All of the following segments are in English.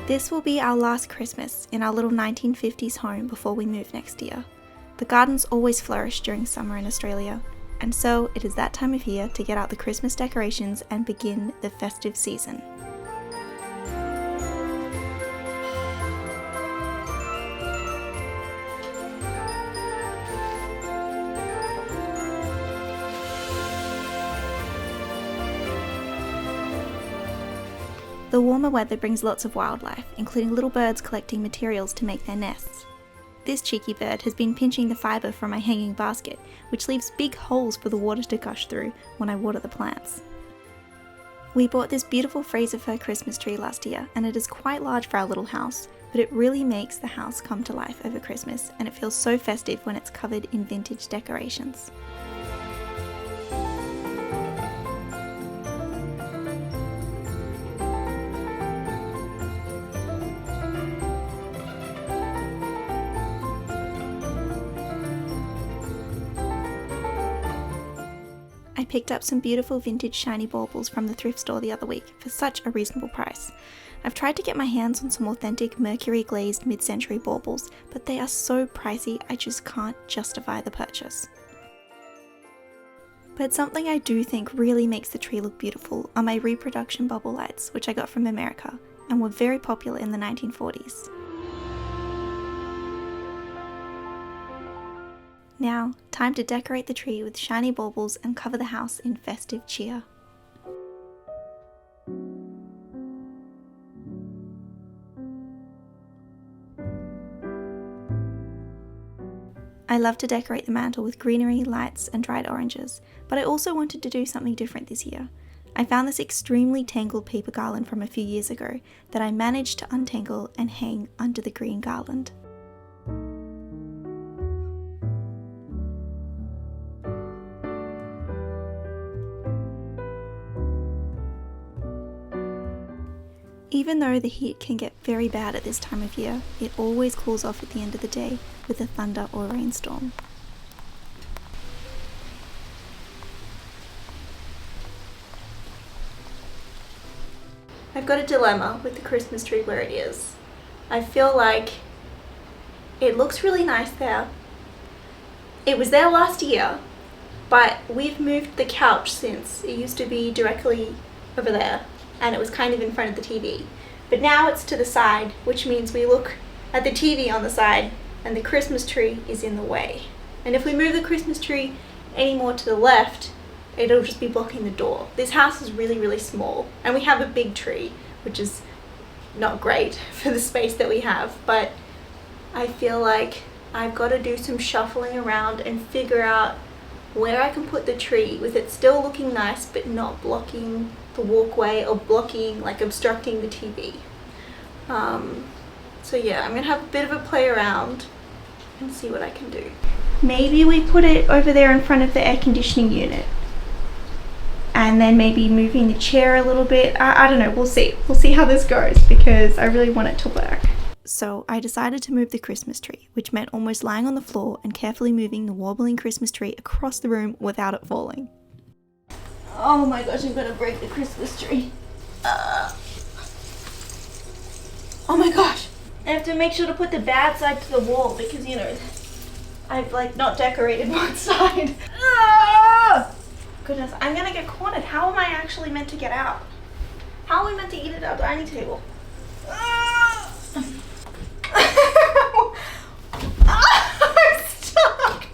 This will be our last Christmas in our little 1950s home before we move next year. The gardens always flourish during summer in Australia, and so it is that time of year to get out the Christmas decorations and begin the festive season. The warmer weather brings lots of wildlife, including little birds collecting materials to make their nests. This cheeky bird has been pinching the fibre from my hanging basket, which leaves big holes for the water to gush through when I water the plants. We bought this beautiful Fraser fir Christmas tree last year, and it is quite large for our little house, but it really makes the house come to life over Christmas, and it feels so festive when it's covered in vintage decorations. I picked up some beautiful vintage shiny baubles from the thrift store the other week for such a reasonable price. I've tried to get my hands on some authentic mercury glazed mid-century baubles, but they are so pricey I just can't justify the purchase. But something I do think really makes the tree look beautiful are my reproduction bubble lights, which I got from America and were very popular in the 1940s. Now, time to decorate the tree with shiny baubles and cover the house in festive cheer. I love to decorate the mantle with greenery, lights and dried oranges, but I also wanted to do something different this year. I found this extremely tangled paper garland from a few years ago that I managed to untangle and hang under the green garland. Even though the heat can get very bad at this time of year, it always cools off at the end of the day with a thunder or rainstorm. I've got a dilemma with the Christmas tree where it is. I feel like it looks really nice there. It was there last year, but we've moved the couch since. It used to be directly over there, and it was kind of in front of the TV. But now it's to the side, which means we look at the TV on the side and the Christmas tree is in the way. And if we move the Christmas tree any more to the left, it'll just be blocking the door. This house is really, really small, and we have a big tree, which is not great for the space that we have, but I feel like I've got to do some shuffling around and figure out where I can put the tree with it still looking nice but not blocking the walkway or obstructing the TV. So yeah, I'm gonna have a bit of a play around and see what I can do. Maybe we put it over there in front of the air conditioning unit, and then maybe moving the chair a little bit. I don't know, we'll see how this goes, because I really want it to work. So I decided to move the Christmas tree, which meant almost lying on the floor and carefully moving the wobbling Christmas tree across the room without it falling. Oh my gosh, I'm gonna break the Christmas tree. Oh my gosh. I have to make sure to put the bad side to the wall because, you know, I've not decorated one side. Goodness, I'm gonna get cornered. How am I actually meant to get out? How are we meant to eat at our dining table? I'm stuck!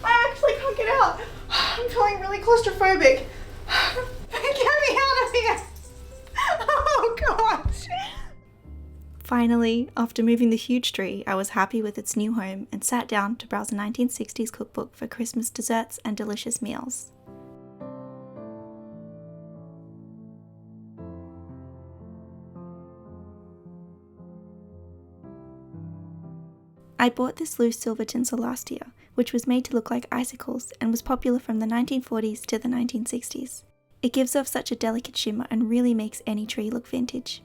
I actually can't get out. I'm feeling really claustrophobic. Get me out of here! Oh gosh! Finally, after moving the huge tree, I was happy with its new home and sat down to browse a 1960s cookbook for Christmas desserts and delicious meals. I bought this loose silver tinsel last year, which was made to look like icicles and was popular from the 1940s to the 1960s. It gives off such a delicate shimmer and really makes any tree look vintage.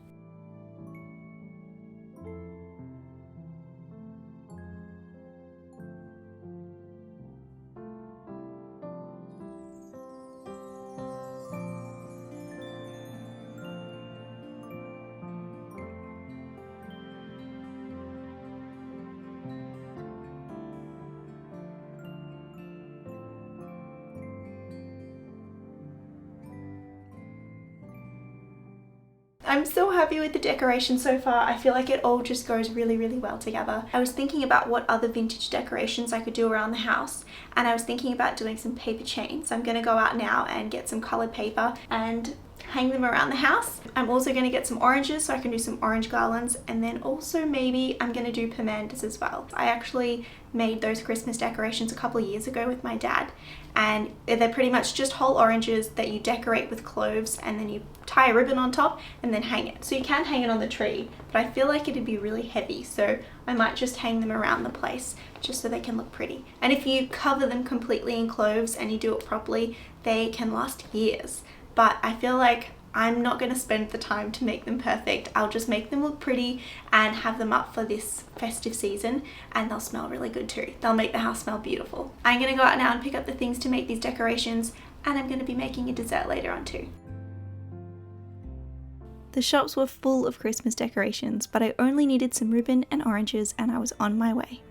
I'm so happy with the decoration so far. I feel like it all just goes really, really well together. I was thinking about what other vintage decorations I could do around the house, and I was thinking about doing some paper chains. So I'm going to go out now and get some colored paper and hang them around the house. I'm also going to get some oranges so I can do some orange garlands, and then also maybe I'm going to do pomandas as well. I actually made those Christmas decorations a couple of years ago with my dad, and they're pretty much just whole oranges that you decorate with cloves, and then you tie a ribbon on top and then hang it. So you can hang it on the tree, but I feel like it'd be really heavy, so I might just hang them around the place just so they can look pretty. And if you cover them completely in cloves and you do it properly, they can last years. But I feel like I'm not going to spend the time to make them perfect. I'll just make them look pretty and have them up for this festive season, and they'll smell really good too. They'll make the house smell beautiful. I'm going to go out now and pick up the things to make these decorations, and I'm going to be making a dessert later on too. The shops were full of Christmas decorations, but I only needed some ribbon and oranges and I was on my way.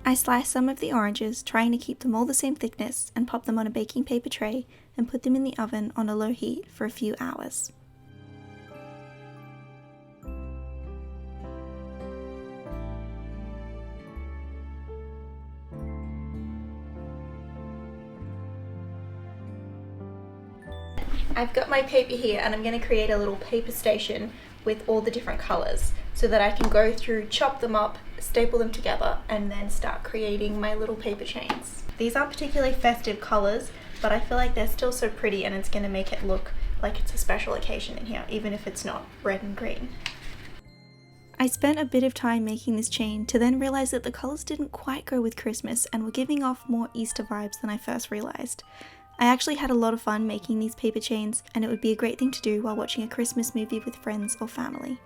I sliced some of the oranges, trying to keep them all the same thickness, and popped them on a baking paper tray and put them in the oven on a low heat for a few hours. I've got my paper here, and I'm going to create a little paper station with all the different colours so that I can go through, chop them up, staple them together, and then start creating my little paper chains. These aren't particularly festive colours, but I feel like they're still so pretty, and it's going to make it look like it's a special occasion in here, even if it's not red and green. I spent a bit of time making this chain to then realise that the colours didn't quite go with Christmas and were giving off more Easter vibes than I first realised. I actually had a lot of fun making these paper chains, and it would be a great thing to do while watching a Christmas movie with friends or family.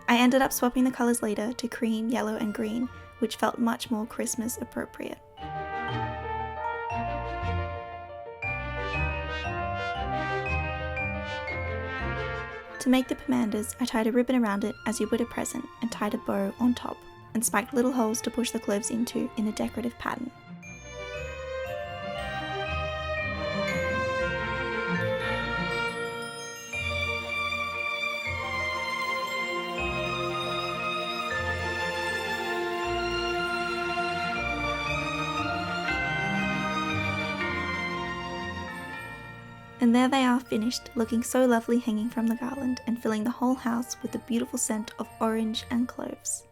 I ended up swapping the colours later to cream, yellow and green, which felt much more Christmas appropriate. To make the pomandas, I tied a ribbon around it as you would a present and tied a bow on top, and spiked little holes to push the cloves into in a decorative pattern. And there they are finished, looking so lovely hanging from the garland and filling the whole house with the beautiful scent of orange and cloves.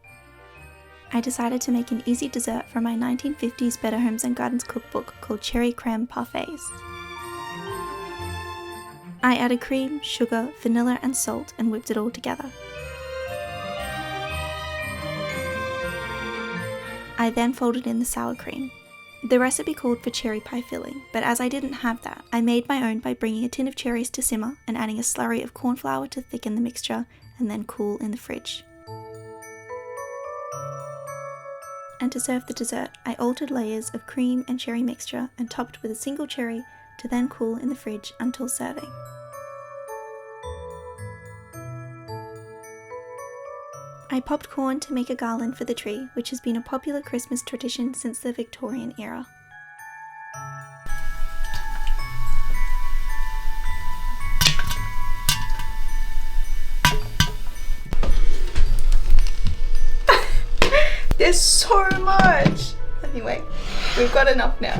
I decided to make an easy dessert from my 1950s Better Homes and Gardens cookbook called Cherry Creme Parfaits. I added cream, sugar, vanilla and salt and whipped it all together. I then folded in the sour cream. The recipe called for cherry pie filling, but as I didn't have that, I made my own by bringing a tin of cherries to simmer and adding a slurry of corn flour to thicken the mixture and then cool in the fridge. And to serve the dessert, I altered layers of cream and cherry mixture and topped with a single cherry to then cool in the fridge until serving. I popped corn to make a garland for the tree, which has been a popular Christmas tradition since the Victorian era. There's so much! Anyway, we've got enough now.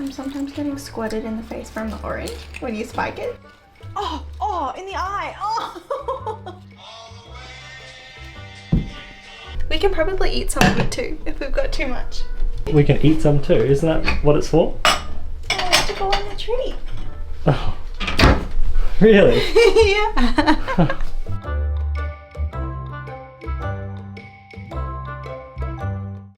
I'm sometimes getting squirted in the face from the orange when you spike it. Oh, in the eye. Oh. We can probably eat some of it too if we've got too much. We can eat some too, isn't that what it's for? Oh, we have to go on the tree. Oh. Really? Yeah.